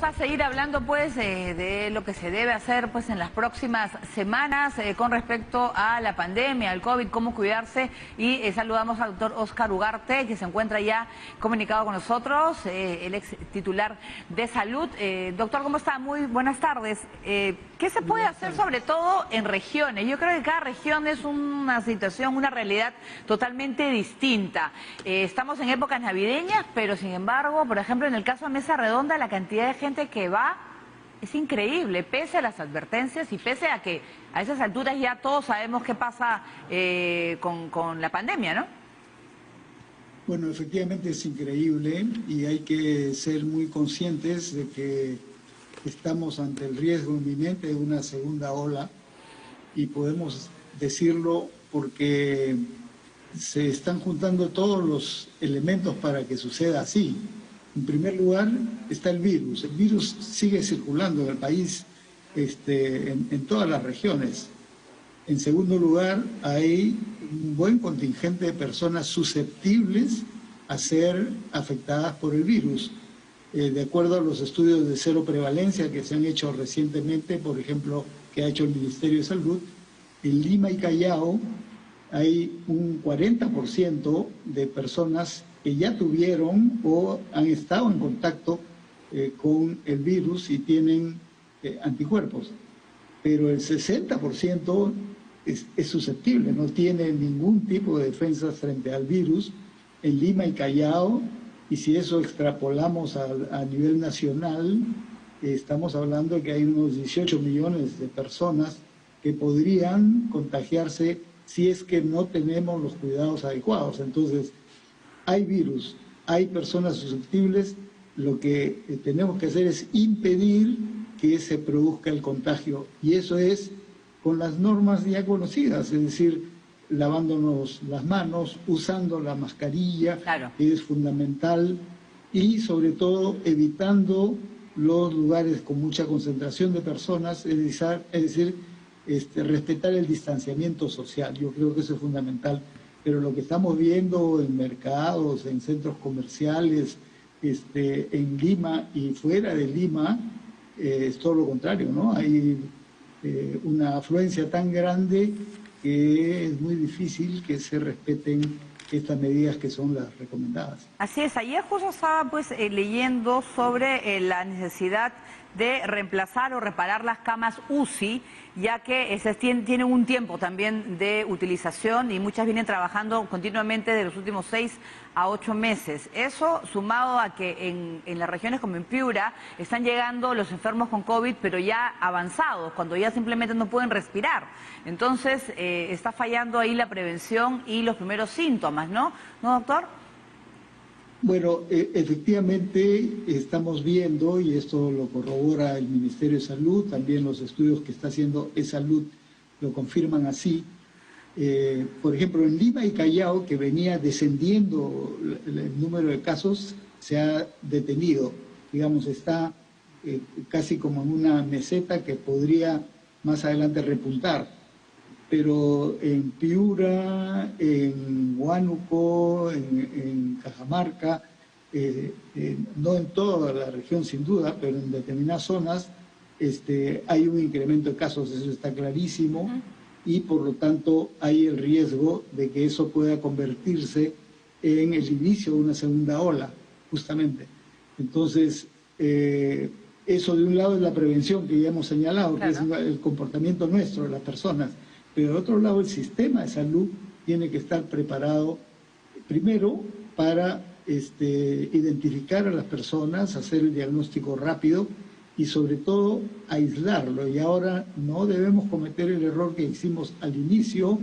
Vamos a seguir hablando pues de lo que se debe hacer pues en las próximas semanas con respecto a la pandemia, al COVID, cómo cuidarse, y saludamos al doctor Óscar Ugarte, que se encuentra ya comunicado con nosotros, el ex titular de salud. Doctor, ¿cómo está? Muy buenas tardes. ¿Qué se puede hacer sobre todo en regiones? Yo creo que cada región es una situación, una realidad totalmente distinta. Estamos en épocas navideñas, pero sin embargo, por ejemplo, en el caso de Mesa Redonda, la cantidad de gente que va es increíble, pese a las advertencias y pese a que a esas alturas ya todos sabemos qué pasa con la pandemia, ¿no? Bueno, efectivamente es increíble y hay que ser muy conscientes de que estamos ante el riesgo inminente de una segunda ola, y podemos decirlo porque se están juntando todos los elementos para que suceda así. En primer lugar está el virus. El virus sigue circulando en el país, en todas las regiones. En segundo lugar, hay un buen contingente de personas susceptibles a ser afectadas por el virus. De acuerdo a los estudios de cero prevalencia que se han hecho recientemente, por ejemplo, que ha hecho el Ministerio de Salud, en Lima y Callao hay un 40% de personas que ya tuvieron o han estado en contacto con el virus y tienen anticuerpos. Pero el 60% es susceptible, no tiene ningún tipo de defensa frente al virus en Lima y Callao, y si eso extrapolamos a nivel nacional, estamos hablando de que hay unos 18 millones de personas que podrían contagiarse si es que no tenemos los cuidados adecuados. Entonces, hay virus, hay personas susceptibles, lo que tenemos que hacer es impedir que se produzca el contagio, y eso es con las normas ya conocidas, es decir, lavándonos las manos, usando la mascarilla, claro, que es fundamental, y sobre todo evitando los lugares con mucha concentración de personas, es decir, respetar el distanciamiento social. Yo creo que eso es fundamental. Pero lo que estamos viendo en mercados, en centros comerciales, en Lima y fuera de Lima, es todo lo contrario, ¿no? Hay una afluencia tan grande que es muy difícil que se respeten estas medidas que son las recomendadas. Así es, ayer justo estaba pues leyendo sobre la necesidad de reemplazar o reparar las camas UCI, ya que tienen un tiempo también de utilización y muchas vienen trabajando continuamente de los últimos 6 a 8 meses. Eso sumado a que en las regiones como en Piura están llegando los enfermos con COVID, pero ya avanzados, cuando ya simplemente no pueden respirar. Entonces está fallando ahí la prevención y los primeros síntomas, ¿no? ¿No, doctor? Bueno, efectivamente estamos viendo, y esto lo corrobora el Ministerio de Salud, también los estudios que está haciendo eSalud lo confirman así. Por ejemplo, en Lima y Callao, que venía descendiendo el número de casos, se ha detenido. Digamos, está casi como en una meseta que podría más adelante repuntar. Pero en Piura, en Huánuco, en Cajamarca, no en toda la región sin duda, pero en determinadas zonas hay un incremento de casos, eso está clarísimo, y por lo tanto hay el riesgo de que eso pueda convertirse en el inicio de una segunda ola, justamente. Entonces, eso de un lado es la prevención que ya hemos señalado, claro, que es el comportamiento nuestro de las personas. Pero de otro lado, el sistema de salud tiene que estar preparado primero para identificar a las personas, hacer el diagnóstico rápido y sobre todo aislarlo. Y ahora no debemos cometer el error que hicimos al inicio,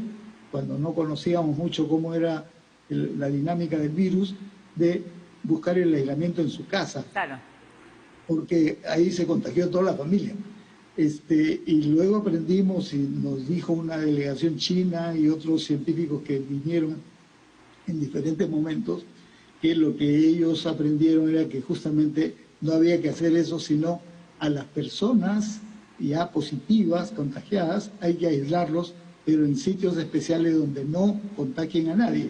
cuando no conocíamos mucho cómo era la dinámica del virus, de buscar el aislamiento en su casa. Claro. Porque ahí se contagió toda la familia. Y luego aprendimos, y nos dijo una delegación china y otros científicos que vinieron en diferentes momentos, que lo que ellos aprendieron era que justamente no había que hacer eso, sino a las personas ya positivas, contagiadas, hay que aislarlos, pero en sitios especiales donde no contagien a nadie.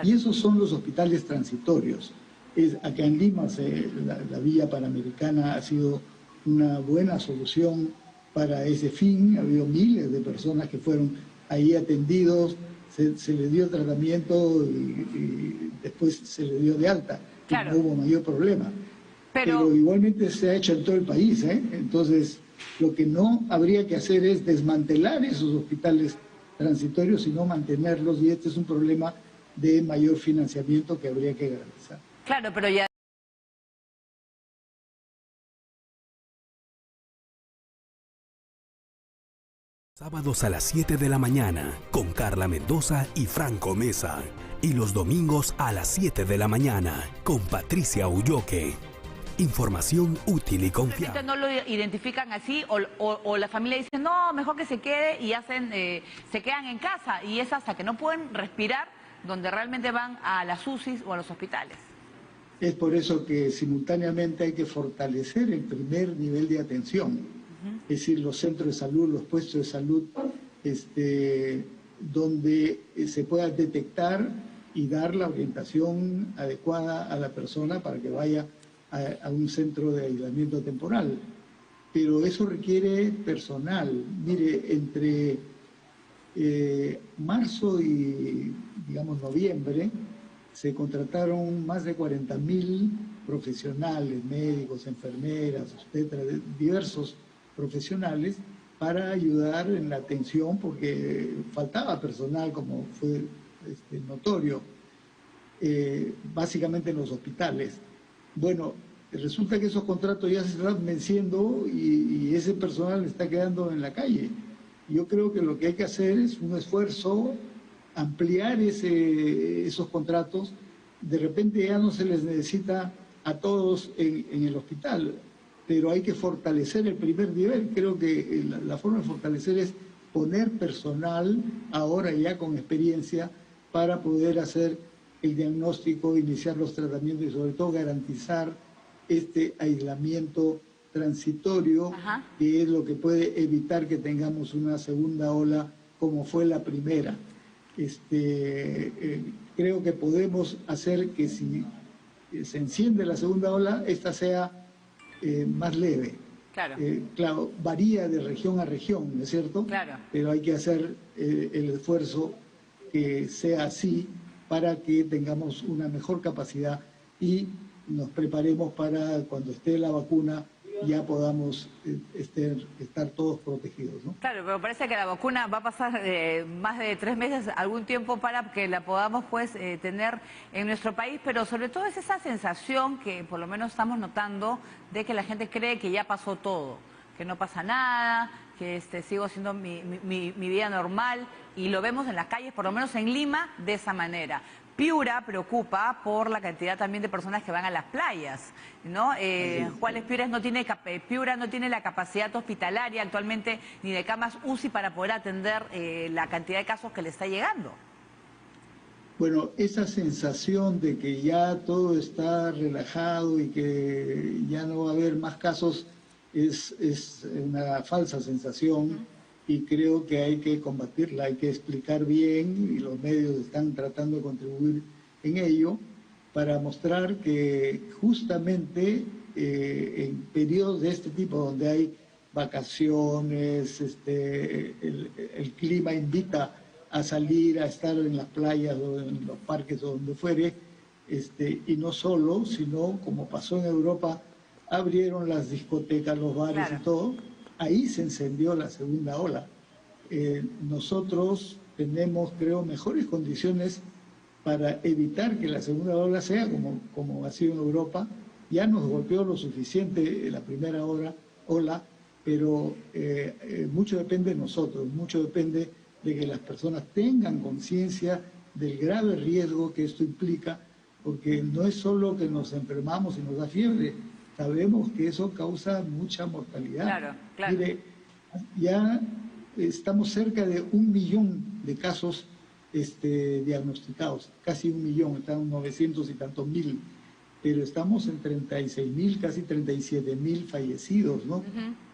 Y esos son los hospitales transitorios. Acá en Lima la vía panamericana ha sido una buena solución para ese fin. Ha habido miles de personas que fueron ahí atendidos, se les dio tratamiento y después se les dio de alta. Claro. No hubo mayor problema. Pero igualmente se ha hecho en todo el país, ¿eh? Entonces, lo que no habría que hacer es desmantelar esos hospitales transitorios, sino mantenerlos, y este es un problema de mayor financiamiento que habría que garantizar. Claro, pero ya... Sábados a las 7 de la mañana con Carla Mendoza y Franco Mesa. Y los domingos a las 7 de la mañana con Patricia Ulloque. Información útil y confiable. No lo identifican así o la familia dice, no, mejor que se quede y se quedan en casa. Y es hasta que no pueden respirar donde realmente van a las UCIs o a los hospitales. Es por eso que simultáneamente hay que fortalecer el primer nivel de atención. Es decir, los centros de salud, los puestos de salud, donde se pueda detectar y dar la orientación adecuada a la persona para que vaya a un centro de aislamiento temporal. Pero eso requiere personal. Mire, entre marzo y, digamos, noviembre, se contrataron más de 40.000 profesionales, médicos, enfermeras, obstetras, diversos profesionales para ayudar en la atención porque faltaba personal, como fue notorio, básicamente en los hospitales. Bueno, resulta que esos contratos ya se están venciendo y ese personal está quedando en la calle. Yo creo que lo que hay que hacer es un esfuerzo, ampliar esos contratos. De repente ya no se les necesita a todos en el hospital, pero hay que fortalecer el primer nivel. Creo que la forma de fortalecer es poner personal, ahora ya con experiencia, para poder hacer el diagnóstico, iniciar los tratamientos y sobre todo garantizar este aislamiento transitorio, que es lo que puede evitar que tengamos una segunda ola como fue la primera. Creo que podemos hacer que si se enciende la segunda ola, esta sea más leve. Claro. Claro, varía de región a región, ¿no es cierto? Claro. Pero hay que hacer el esfuerzo que sea así para que tengamos una mejor capacidad y nos preparemos para cuando esté la vacuna ya podamos estar todos protegidos, ¿no? Claro, pero parece que la vacuna va a pasar más de 3 meses, algún tiempo para que la podamos tener en nuestro país, pero sobre todo es esa sensación que por lo menos estamos notando de que la gente cree que ya pasó todo, que no pasa nada, que sigo haciendo mi vida normal, y lo vemos en las calles, por lo menos en Lima, de esa manera. Piura preocupa por la cantidad también de personas que van a las playas, ¿no? Juárez Piura no tiene la capacidad hospitalaria actualmente ni de camas UCI para poder atender la cantidad de casos que le está llegando. Bueno, esa sensación de que ya todo está relajado y que ya no va a haber más casos es una falsa sensación. Y creo que hay que combatirla, hay que explicar bien, y los medios están tratando de contribuir en ello, para mostrar que justamente en periodos de este tipo, donde hay vacaciones, el clima invita a salir, a estar en las playas o en los parques o donde fuere, y no solo, sino como pasó en Europa, abrieron las discotecas, los bares, claro, y todo. Ahí se encendió la segunda ola. Nosotros tenemos, creo, mejores condiciones para evitar que la segunda ola sea como ha sido en Europa. Ya nos golpeó lo suficiente la primera ola, pero mucho depende de nosotros, mucho depende de que las personas tengan conciencia del grave riesgo que esto implica, porque no es solo que nos enfermamos y nos da fiebre, sabemos que eso causa mucha mortalidad. Claro, claro. Mire, ya estamos cerca de 1 millón de casos diagnosticados, casi 1 millón, están 900 y tantos mil, pero estamos en 36.000, casi 37.000 fallecidos, ¿no?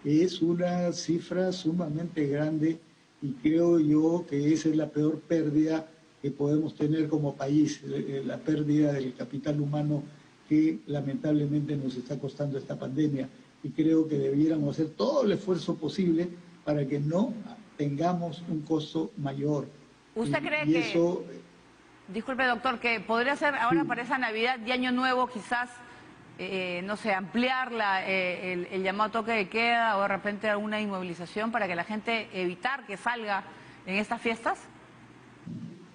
Es una cifra sumamente grande y creo yo que esa es la peor pérdida que podemos tener como país, la pérdida del capital humano que lamentablemente nos está costando esta pandemia. Y creo que debiéramos hacer todo el esfuerzo posible para que no tengamos un costo mayor. ¿Usted cree que, eso, disculpe doctor, que podría ser ahora sí, para esa Navidad y Año Nuevo quizás, no sé, ampliar el llamado toque de queda o de repente alguna inmovilización para que la gente evitar que salga en estas fiestas?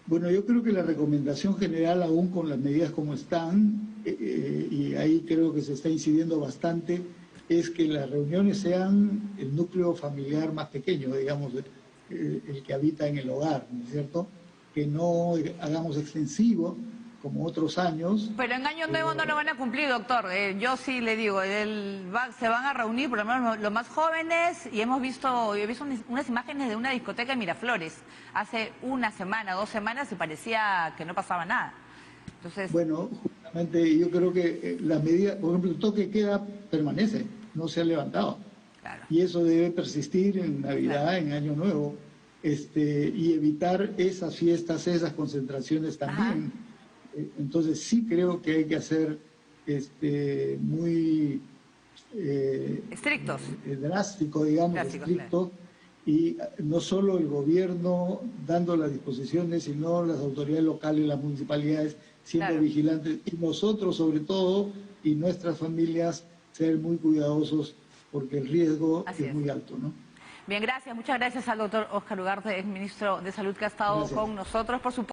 Bueno, yo creo que la recomendación general, aún con las medidas como están, y ahí creo que se está incidiendo bastante, es que las reuniones sean el núcleo familiar más pequeño, digamos, el que habita en el hogar, ¿no es cierto? Que no hagamos extensivo como otros años. Pero en Año Nuevo no lo van a cumplir, doctor. Yo sí le digo, se van a reunir por lo menos los más jóvenes y yo he visto unas imágenes de una discoteca en Miraflores hace una semana, 2 semanas y parecía que no pasaba nada. Entonces, bueno, justamente yo creo que la medida, por ejemplo, el toque de queda permanece, no se ha levantado. claro. Y eso debe persistir en Navidad, Claro. en Año Nuevo, y evitar esas fiestas, esas concentraciones también. Entonces sí creo que hay que hacer muy Estrictos. drástico, digamos, Drásticos, estricto, y no solo el gobierno dando las disposiciones, sino las autoridades locales, las municipalidades siendo Claro. vigilantes, y nosotros sobre todo, y nuestras familias, ser muy cuidadosos porque el riesgo es muy alto, ¿no? Bien, gracias. Muchas gracias al doctor Óscar Ugarte, ex ministro de Salud, que ha estado Gracias. con nosotros. Por supuesto.